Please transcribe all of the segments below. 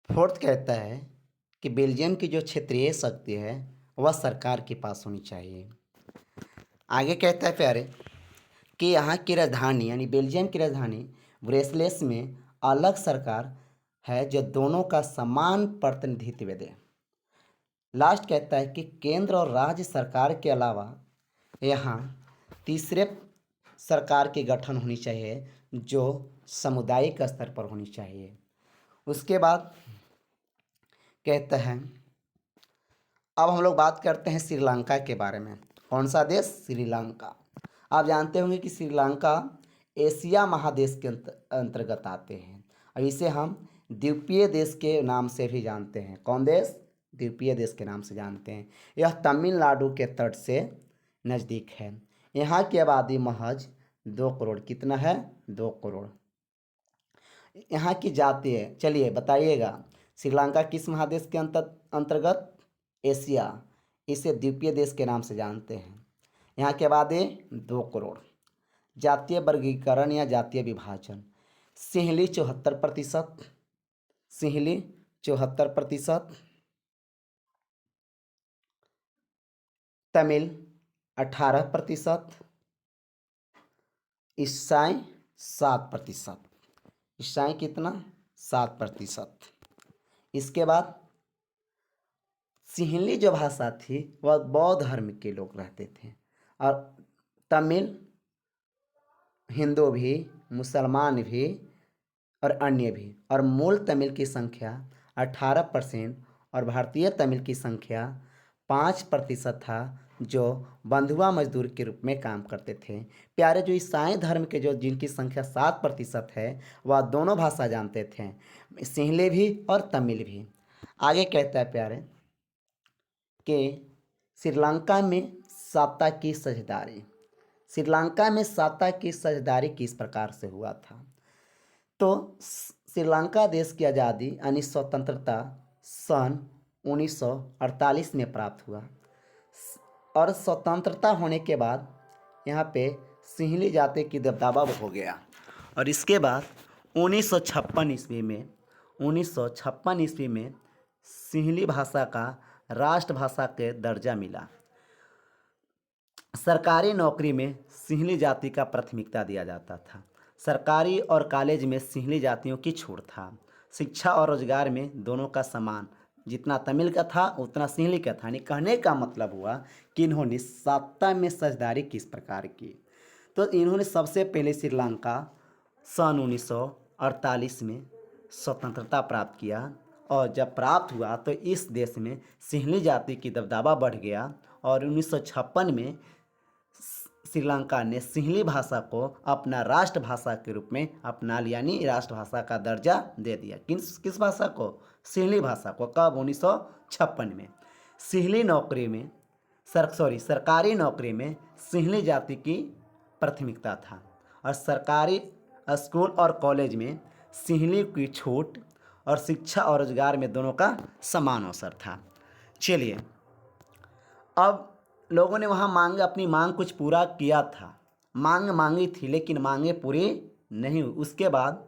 Fourth कहता है कि बेल्जियम की जो क्षेत्रीय शक्ति है वह सरकार के पास होनी चाहिए। आगे कहता है प्यारे कि यहाँ की राजधानी यानी बेल्जियम की राजधानी ब्रेसलेस में अलग सरकार है जो दोनों का समान प्रतिनिधित्व दे। लास्ट कहता है कि केंद्र और राज्य सरकार के अलावा यहाँ तीसरे सरकार की गठन होनी चाहिए जो सामुदायिक स्तर पर होनी चाहिए। उसके बाद कहता है, अब हम लोग बात करते हैं श्रीलंका के बारे में। कौन सा देश? श्रीलंका। आप जानते होंगे कि श्रीलंका एशिया महादेश के अंतर्गत आते हैं और इसे हम द्वीपीय देश के नाम से भी जानते हैं। कौन देश? द्वीपीय देश के नाम से जानते हैं। यह तमिलनाडु के तट से नज़दीक है। यहाँ की आबादी महज 2 करोड़। कितना है? 2 करोड़। यहाँ की जातीय चलिए बताइएगा, श्रीलंका किस महादेश के अंतर्गत? एशिया। इसे द्वीपीय देश के नाम से जानते हैं। यहाँ की आबादी 2 करोड़। जातीय वर्गीकरण या जातीय विभाजन, सिंहली 74%, सिंहली 74%, तमिल 18%, ईसाई 7%। ईसाई कितना? 7%। इसके बाद सिंहली जो भाषा थी वह बौद्ध धर्म के लोग रहते थे और तमिल हिंदू भी, मुसलमान भी और अन्य भी। और मूल तमिल की संख्या 18% और भारतीय तमिल की संख्या 5% था जो बंधुआ मजदूर के रूप में काम करते थे। प्यारे, जो ईसाई धर्म के जो जिनकी संख्या 7% है वह दोनों भाषा जानते थे, सिंहली भी और तमिल भी। आगे कहता है प्यारे कि श्रीलंका में साता की साझेदारी। श्रीलंका में साता की साझेदारी किस प्रकार से हुआ था? तो श्रीलंका देश की आज़ादी यानी स्वतंत्रता सन 1948 में प्राप्त हुआ और स्वतंत्रता होने के बाद यहाँ पे सिंहली जाति की दबदबा हो गया और इसके बाद 1956 ईस्वी में सिंहली भाषा का राष्ट्रभाषा के दर्जा मिला। सरकारी नौकरी में सिंहली जाति का प्राथमिकता दिया जाता था। सरकारी और कॉलेज में सिंहली जातियों की छूट था। शिक्षा और रोजगार में दोनों का समान, जितना तमिल का था उतना सिंहली का था। यानी कहने का मतलब हुआ कि इन्होंने सत्ता में साझेदारी किस प्रकार की। तो इन्होंने सबसे पहले श्रीलंका सन 1948 में स्वतंत्रता प्राप्त किया और जब प्राप्त हुआ तो इस देश में सिंहली जाति की दबदबा बढ़ गया और 1956 में श्रीलंका ने सिंहली भाषा को अपना राष्ट्रभाषा के रूप में अपना लिया, यानी राष्ट्रभाषा का दर्जा दे दिया। किस भाषा को? सिंहली भाषा को। कब? 1956 में। सिंहली नौकरी में सरकारी नौकरी में सिंहली जाति की प्राथमिकता था और सरकारी स्कूल और कॉलेज में सिंहली की छूट और शिक्षा और रोजगार में दोनों का समान अवसर था। चलिए, अब लोगों ने वहाँ अपनी मांग कुछ पूरा किया था। मांगी थी लेकिन मांगे पूरी नहीं हुई। उसके बाद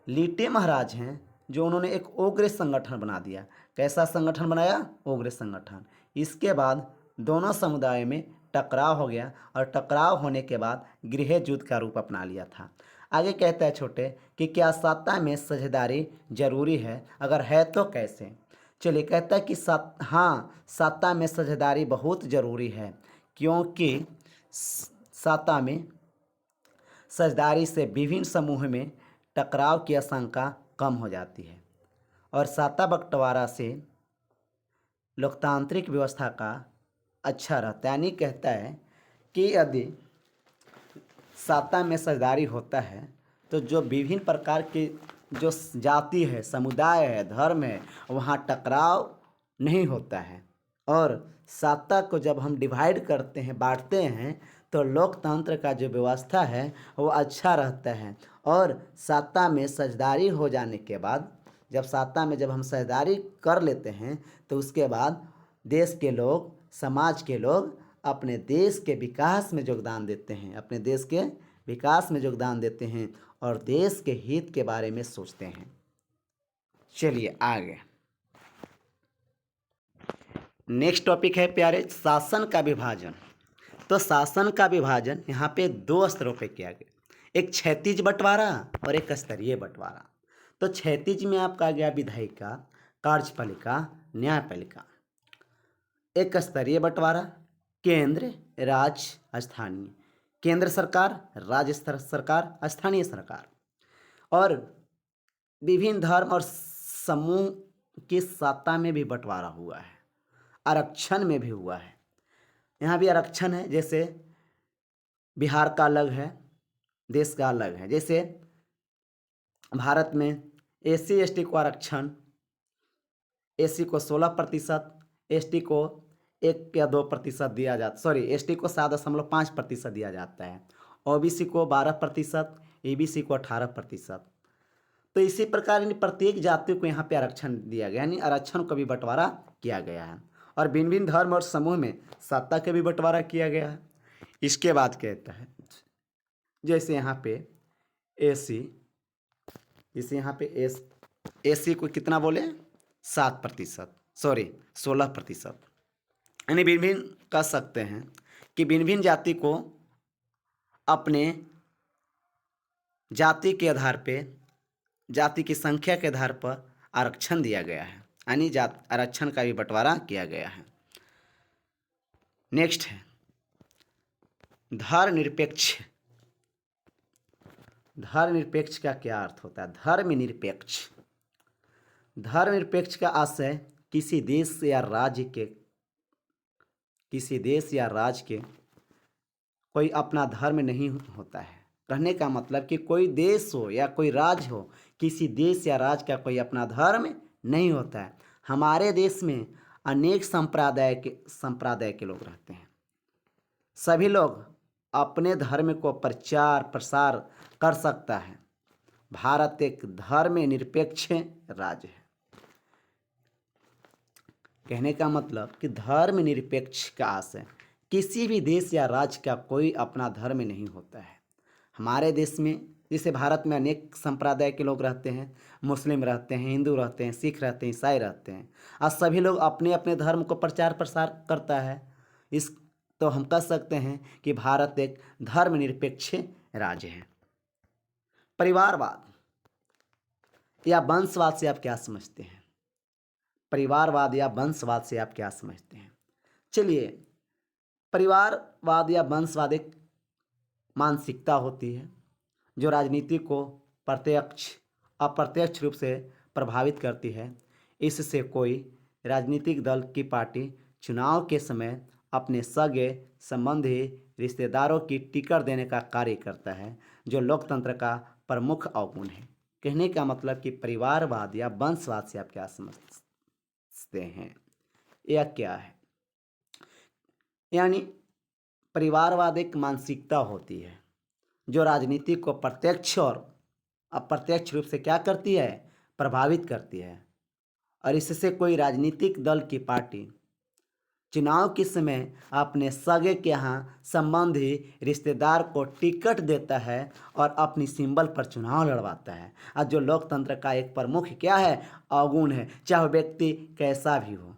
लीटे महाराज हैं जो उन्होंने एक उग्र संगठन बना दिया। कैसा संगठन बनाया? उग्र संगठन। इसके बाद दोनों समुदाय में टकराव हो गया और टकराव होने के बाद गृह युद्ध का रूप अपना लिया था। आगे कहता है छोटे कि क्या सत्ता में साझेदारी जरूरी है? अगर है तो कैसे? चलिए, कहता है कि सत्ता में साझेदारी बहुत ज़रूरी है क्योंकि सत्ता में साझेदारी से विभिन्न समूह में टकराव की आशंका कम हो जाती है और सत्ता बंटवारा से लोकतांत्रिक व्यवस्था का अच्छा रहता है। यानी कहता है कि यदि सत्ता में साझेदारी होता है तो जो विभिन्न प्रकार के जो जाति है, समुदाय है, धर्म है, वहाँ टकराव नहीं होता है और सत्ता को जब हम डिवाइड करते हैं, बांटते हैं, तो लोकतंत्र का जो व्यवस्था है वो अच्छा रहता है। और सत्ता में साझेदारी हो जाने के बाद जब हम साझेदारी कर लेते हैं तो उसके बाद देश के लोग, समाज के लोग अपने देश के विकास में योगदान देते हैं, अपने देश के विकास में योगदान देते हैं और देश के हित के बारे में सोचते हैं। चलिए आगे। नेक्स्ट टॉपिक है प्यारे, शासन का विभाजन। तो शासन का विभाजन यहाँ पे दो स्तरों पे किया गया, एक क्षैतिज बंटवारा और एक स्तरीय बंटवारा। तो क्षैतिज में आपका आ गया विधायिका, कार्यपालिका, न्यायपालिका। एक स्तरीय बंटवारा, केंद्र, राज्य, स्थानीय। केंद्र सरकार, राज्य सरकार, स्थानीय सरकार। और विभिन्न धर्म और समूह की सत्ता में भी बंटवारा हुआ है, आरक्षण में भी हुआ है। यहाँ भी आरक्षण है, जैसे बिहार का अलग है, देश का अलग है। जैसे भारत में एससी एसटी को आरक्षण, एससी को 16%, एसटी को 1 या 2% दिया जाता, सॉरी एसटी को 7.5% दिया जाता है, ओबीसी को 12%, ईबीसी को 18%। तो इसी प्रकार इन प्रत्येक जाति को यहाँ पे आरक्षण दिया गया, यानी आरक्षण का भी बंटवारा किया गया है। और भिन्न भिन्न धर्म और समूह में सत्ता का भी बंटवारा किया गया है। इसके बाद कहता है, जैसे यहाँ पे एसी, जैसे यहाँ पे एसी को कितना बोले, 7%, सॉरी 16%। यानी भिन्न भिन्न कह सकते हैं कि भिन्न भिन्न जाति को अपने जाति के आधार पे, जाति की संख्या के आधार पर आरक्षण दिया गया है, यानी आरक्षण का भी बंटवारा किया गया है। नेक्स्ट है धर्मनिरपेक्ष। धर्मनिरपेक्ष का क्या अर्थ होता है? धर्मनिरपेक्ष, धर्मनिरपेक्ष का आशय किसी देश या राज्य के कोई अपना धर्म नहीं होता है। कहने का मतलब कि कोई देश हो या कोई राज्य हो, किसी देश या राज्य का कोई अपना धर्म नहीं होता है। हमारे देश में अनेक संप्रदाय के लोग रहते हैं। सभी लोग अपने धर्म को प्रचार प्रसार कर सकता है। भारत एक धर्मनिरपेक्ष राज्य है। कहने का मतलब कि धर्मनिरपेक्ष का आशय किसी भी देश या राज्य का कोई अपना धर्म नहीं होता है। हमारे देश में, जैसे भारत में अनेक संप्रदाय के लोग रहते हैं, मुस्लिम रहते हैं, हिंदू रहते हैं, सिख रहते हैं, ईसाई रहते हैं, और सभी लोग अपने अपने धर्म को प्रचार प्रसार करता है। इस तो हम कह सकते हैं कि भारत एक धर्मनिरपेक्ष राज्य है। परिवारवाद या वंशवाद से आप क्या समझते हैं? परिवारवाद या वंशवाद से आप क्या समझते हैं? चलिए, परिवारवाद या वंशवाद एक मानसिकता होती है जो राजनीति को प्रत्यक्ष अप्रत्यक्ष रूप से प्रभावित करती है। इससे कोई राजनीतिक दल की पार्टी चुनाव के समय अपने सगे संबंधी रिश्तेदारों की टिकट देने का कार्य करता है, जो लोकतंत्र का प्रमुख अवगुण है। कहने का मतलब कि परिवारवाद या वंशवाद से आप क्या समझते हैं? यह क्या है? यानी परिवारवाद एक मानसिकता होती है जो राजनीति को प्रत्यक्ष और अप्रत्यक्ष रूप से क्या करती है? प्रभावित करती है। और इससे कोई राजनीतिक दल की पार्टी चुनाव के समय अपने सगे के यहाँ संबंधी रिश्तेदार को टिकट देता है और अपनी सिंबल पर चुनाव लड़वाता है। और जो लोकतंत्र का एक प्रमुख क्या है? अवगुण है। चाहे व्यक्ति कैसा भी हो,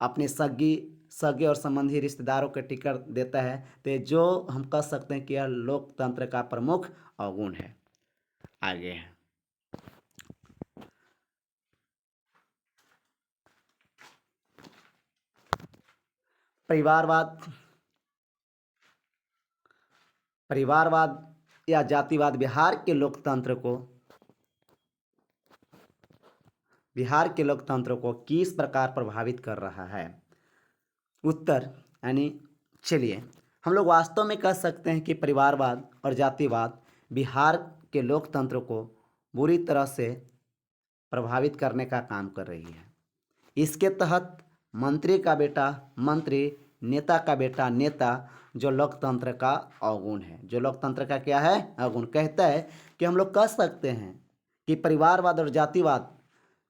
अपने सगे और संबंधी रिश्तेदारों के टिकट देता है, तो जो हम कह सकते हैं कि यह लोकतंत्र का प्रमुख अवगुण है। आगे है परिवारवाद या जातिवाद बिहार के लोकतंत्र को किस प्रकार प्रभावित कर रहा है? उत्तर, यानी चलिए हम लोग वास्तव में कह सकते हैं कि परिवारवाद और जातिवाद बिहार के लोकतंत्र को बुरी तरह से प्रभावित करने का काम कर रही है। इसके तहत मंत्री का बेटा मंत्री, नेता का बेटा नेता, जो लोकतंत्र का अवगुण है, जो लोकतंत्र का क्या है? अवगुण। कहता है कि हम लोग कह सकते हैं कि परिवारवाद और जातिवाद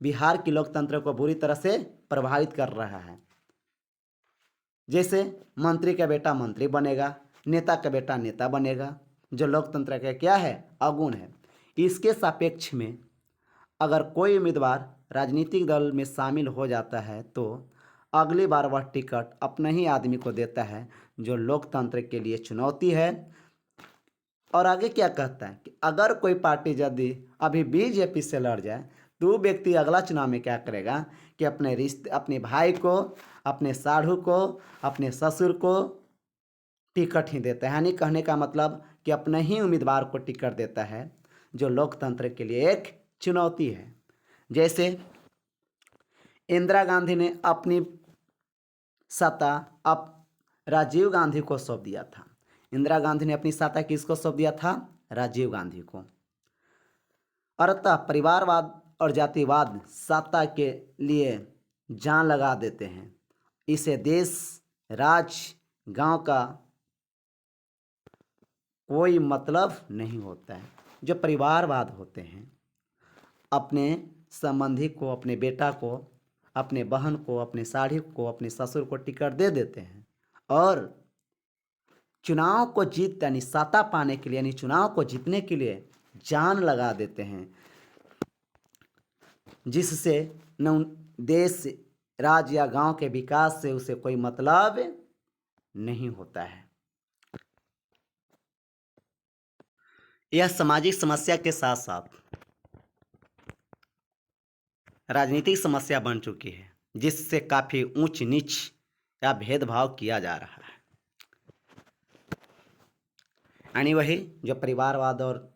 बिहार की लोकतंत्र को बुरी तरह से प्रभावित कर रहा है। जैसे मंत्री का बेटा मंत्री बनेगा, नेता का बेटा नेता बनेगा, जो लोकतंत्र का क्या है? अवगुण है। इसके सापेक्ष में अगर कोई उम्मीदवार राजनीतिक दल में शामिल हो जाता है तो अगली बार वह टिकट अपने ही आदमी को देता है, जो लोकतंत्र के लिए चुनौती है। और आगे क्या कहता है कि अगर कोई पार्टी यदि अभी बीजेपी से लड़ जाए तो वो व्यक्ति अगला चुनाव में क्या करेगा कि अपने रिश्ते, अपने भाई को, अपने साढ़ू को, अपने ससुर को टिकट ही देता है। यानी कहने का मतलब कि अपने ही उम्मीदवार को टिकट देता है, जो लोकतंत्र के लिए एक चुनौती है। जैसे इंदिरा गांधी ने अपनी सत्ता अब राजीव गांधी को सौंप दिया था। इंदिरा गांधी ने अपनी सत्ता किसको सौंप दिया था? राजीव गांधी को। और अतः परिवारवाद और जातिवाद सत्ता के लिए जान लगा देते हैं। इसे देश, राज्य, गांव का कोई मतलब नहीं होता है। जो परिवारवाद होते हैं, अपने संबंधी को, अपने बेटा को, अपने बहन को, अपने साड़ी को, अपने ससुर को टिकट दे देते हैं और चुनाव को जीत यानी सत्ता पाने के लिए, यानी चुनाव को जीतने के लिए जान लगा देते हैं, जिससे न देश, राज्य या गांव के विकास से उसे कोई मतलब नहीं होता है। यह सामाजिक समस्या के साथ साथ राजनीतिक समस्या बन चुकी है, जिससे काफ़ी ऊंच नीच या भेदभाव किया जा रहा है। यानी वही जो परिवारवाद और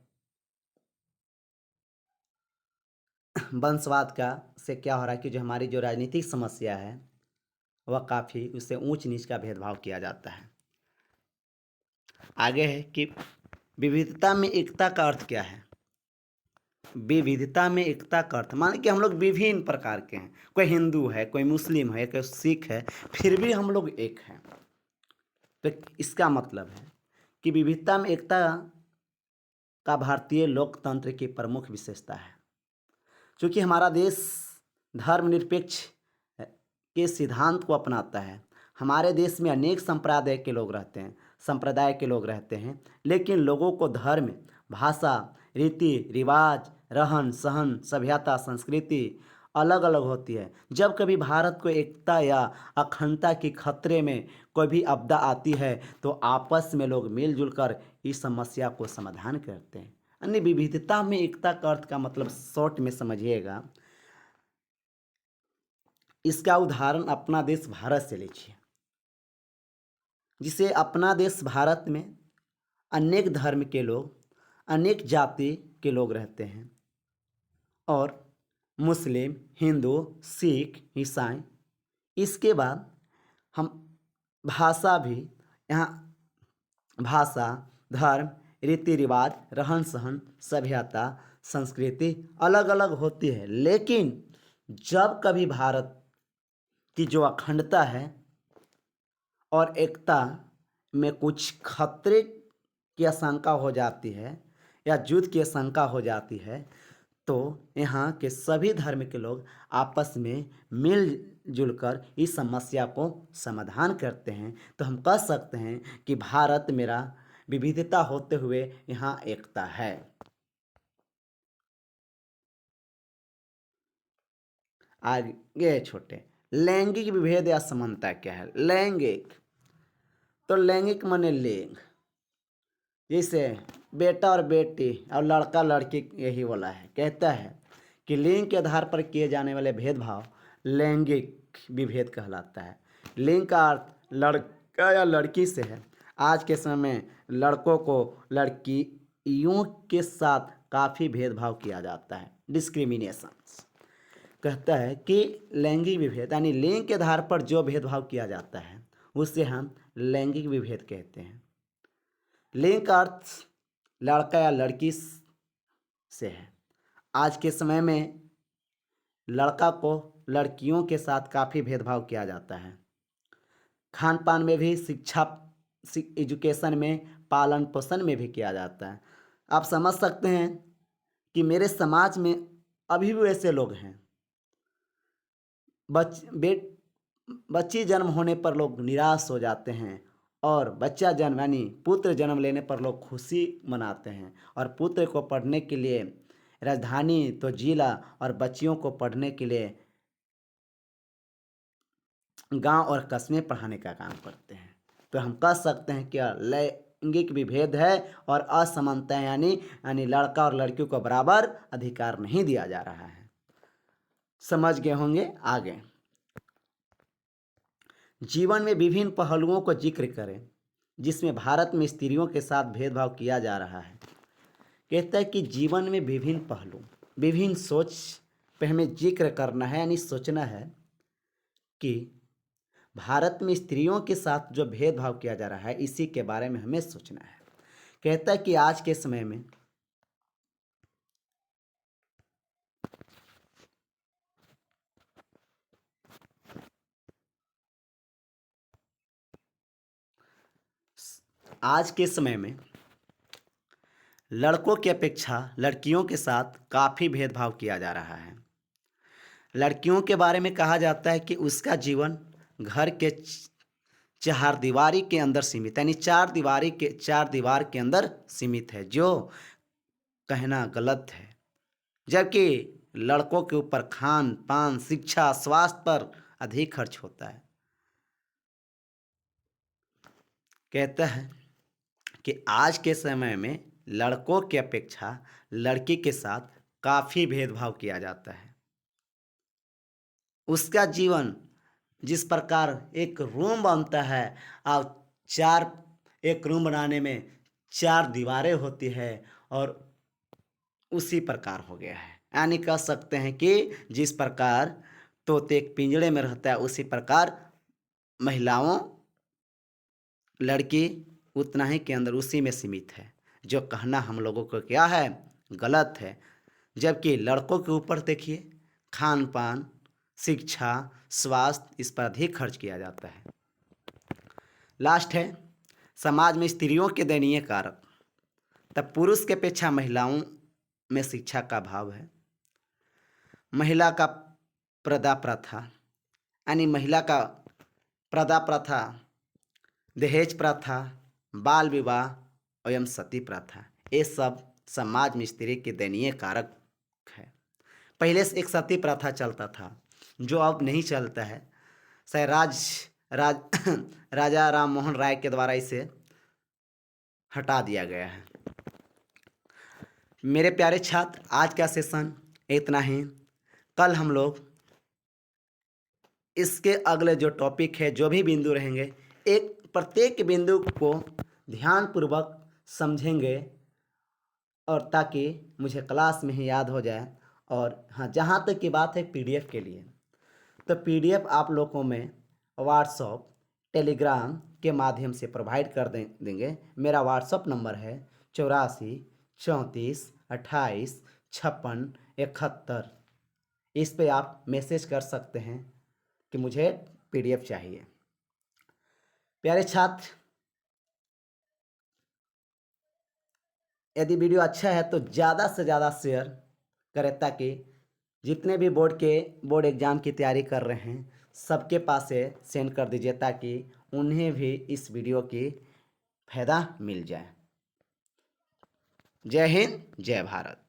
वंशवाद का से क्या हो रहा है कि जो हमारी जो राजनीतिक समस्या है वह काफ़ी, उससे ऊंच नीच का भेदभाव किया जाता है। आगे है कि विविधता में एकता का अर्थ क्या है? विविधता में एकता का अर्थ मान कि हम लोग विभिन्न प्रकार के हैं, कोई हिंदू है, कोई मुस्लिम है, कोई सिख है, फिर भी हम लोग एक हैं। तो इसका मतलब है कि विविधता में एकता का भारतीय लोकतंत्र की प्रमुख विशेषता है। क्योंकि हमारा देश धर्मनिरपेक्ष के सिद्धांत को अपनाता है। हमारे देश में अनेक संप्रदाय के लोग रहते हैं, लेकिन लोगों को धर्म, भाषा, रीति रिवाज, रहन सहन, सभ्यता, संस्कृति अलग अलग होती है। जब कभी भारत को एकता या अखंडता की खतरे में कोई भी आपदा आती है तो आपस में लोग मिलजुल कर इस समस्या को समाधान करते हैं। अन्य विविधता में एकता का अर्थ का मतलब शॉर्ट में समझिएगा। इसका उदाहरण अपना देश भारत से लीजिए। जिसे अपना देश भारत में अनेक धर्म के लोग, अनेक जाति के लोग रहते हैं, और मुस्लिम, हिंदू, सिख, ईसाई। इसके बाद हम भाषा भी, यहाँ भाषा, धर्म, रीति रिवाज, रहन सहन, सभ्यता, संस्कृति अलग अलग होती है। लेकिन जब कभी भारत की जो अखंडता है और एकता में कुछ खतरे की आशंका हो जाती है या युद्ध की आशंका हो जाती है, तो यहाँ के सभी धर्म के लोग आपस में मिलजुल कर इस समस्या को समाधान करते हैं। तो हम कह सकते हैं कि भारत मेरा विविधता होते हुए यहाँ एकता है। आगे छोटे, लैंगिक विभेद या समानता क्या है? लैंगिक, तो लैंगिक माने लिंग, जैसे बेटा और बेटी और लड़का लड़की यही वाला है। कहता है कि लिंग के आधार पर किए जाने वाले भेदभाव लैंगिक विभेद कहलाता है। लिंग का अर्थ लड़का या लड़की से है। आज के समय में लड़कों को लड़कियों के साथ काफ़ी भेदभाव किया जाता है, डिस्क्रिमिनेशन। कहता है कि लैंगिक विभेद यानी लिंग के आधार पर जो भेदभाव किया जाता है उसे हम लैंगिक विभेद कहते हैं। लिंग का अर्थ लड़का या लड़की से है। आज के समय में लड़का को लड़कियों के साथ काफ़ी भेदभाव किया जाता है। खान पान में भी, शिक्षा, एजुकेशन में, पालन पोषण में भी किया जाता है। आप समझ सकते हैं कि मेरे समाज में अभी भी ऐसे लोग हैं, बच्ची जन्म होने पर लोग निराश हो जाते हैं, और बच्चा जन्म यानी पुत्र जन्म लेने पर लोग खुशी मनाते हैं, और पुत्र को पढ़ने के लिए राजधानी तो जिला और बच्चियों को पढ़ने के लिए गांव और कस्बे पढ़ाने का काम करते हैं। तो हम कह सकते हैं कि लैंगिक विभेद है और असमानता यानी लड़का और लड़कियों को बराबर अधिकार नहीं दिया जा रहा है। समझ गए होंगे। आगे जीवन में विभिन्न पहलुओं को जिक्र करें जिसमें भारत में स्त्रियों के साथ भेदभाव किया जा रहा है। कहता है कि जीवन में विभिन्न पहलू, विभिन्न सोच पे हमें जिक्र करना है, यानी सोचना है कि भारत में स्त्रियों के साथ जो भेदभाव किया जा रहा है इसी के बारे में हमें सोचना है। कहता है कि आज के समय में लड़कों की अपेक्षा लड़कियों के साथ काफ़ी भेदभाव किया जा रहा है। लड़कियों के बारे में कहा जाता है कि उसका जीवन घर के चार दीवारी के अंदर सीमित, यानी चार दीवार के अंदर सीमित है, जो कहना गलत है। जबकि लड़कों के ऊपर खान पान, शिक्षा, स्वास्थ्य पर अधिक खर्च होता है। कहता है कि आज के समय में लड़कों की अपेक्षा लड़की के साथ काफ़ी भेदभाव किया जाता है। उसका जीवन जिस प्रकार एक रूम बनता है और एक रूम बनाने में चार दीवारें होती है और उसी प्रकार हो गया है। यानी कह सकते हैं कि जिस प्रकार तोते एक पिंजड़े में रहता है उसी प्रकार महिलाओं, लड़की उतना ही के अंदर उसी में सीमित है, जो कहना हम लोगों को क्या है, गलत है। जबकि लड़कों के ऊपर देखिए खान पान, शिक्षा, स्वास्थ्य, इस पर अधिक खर्च किया जाता है। लास्ट है समाज में स्त्रियों के दयनीय कारक। तब पुरुष के अपेक्षा महिलाओं में शिक्षा का अभाव है। महिला का पर्दा प्रथा, यानी महिला का पर्दा प्रथा, दहेज प्रथा, बाल विवाह एवं सती प्रथा, ये सब समाज में स्त्री के दयनीय कारक है। पहले से एक सती प्रथा चलता था जो अब नहीं चलता है। शायद राजा राम मोहन राय के द्वारा इसे हटा दिया गया है। मेरे प्यारे छात्र, आज का सेशन इतना ही। कल हम लोग इसके अगले जो टॉपिक है, जो भी बिंदु रहेंगे, एक प्रत्येक बिंदु को ध्यानपूर्वक समझेंगे और ताकि मुझे क्लास में ही याद हो जाए। और हाँ, जहाँ तक की बात है पीडीएफ के लिए, तो पीडीएफ आप लोगों में व्हाट्सएप, टेलीग्राम के माध्यम से प्रोवाइड कर देंगे। मेरा व्हाट्सएप नंबर है 84 34 28 56 71। इस पे आप मैसेज कर सकते हैं कि मुझे पीडीएफ चाहिए। प्यारे छात्र, यदि वीडियो अच्छा है तो ज़्यादा से ज़्यादा शेयर करें ताकि जितने भी बोर्ड एग्ज़ाम की तैयारी कर रहे हैं सबके पास से सेंड कर दीजिए ताकि उन्हें भी इस वीडियो की फ़ायदा मिल जाए। जय हिंद, जय भारत।